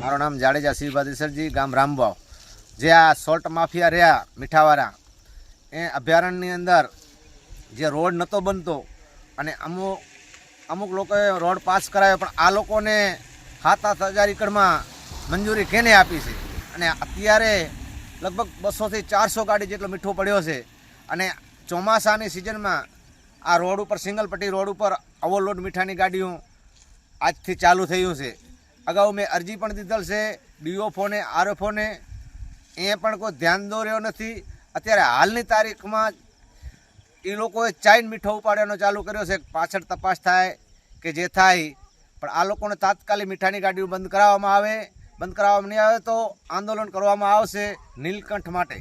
મારું નામ જાડેજા શિવભા દેસરજી, ગામ રામવાવ. જે આ સોલ્ટ માફિયા રહ્યા મીઠાવાળા, એ અભયારણ્યની અંદર જે રોડ નહોતો બનતો અને અમુક લોકોએ રોડ પાસ કરાવ્યો, પણ આ લોકોને 7,000 એકડમાં મંજૂરી કેને આપી છે? અને અત્યારે લગભગ 200 થી 400 ગાડી જેટલો મીઠો પડ્યો છે. અને ચોમાસાની સિઝનમાં આ રોડ ઉપર, સિંગલ પટ્ટી રોડ ઉપર ઓવરલોડ મીઠાની ગાડીઓ આજથી ચાલુ થયું છે. અગાઉ મેં અરજી પણ દીધેલ છે ડીઓફોને, આરએફઓને, એ પણ કોઈ ધ્યાન દોર્યો નથી. અત્યારે હાલની તારીખમાં એ લોકોએ ચાઇન મીઠો ઉપાડવાનો ચાલુ કર્યો છે. પાછળ તપાસ થાય કે જે થાય, પણ આ લોકોને તાત્કાલિક મીઠાની ગાડીઓ બંધ કરાવવામાં આવે. બંધ કરાવવામાં નહીં આવે તો આંદોલન કરવામાં આવશે નીલકંઠ માટે.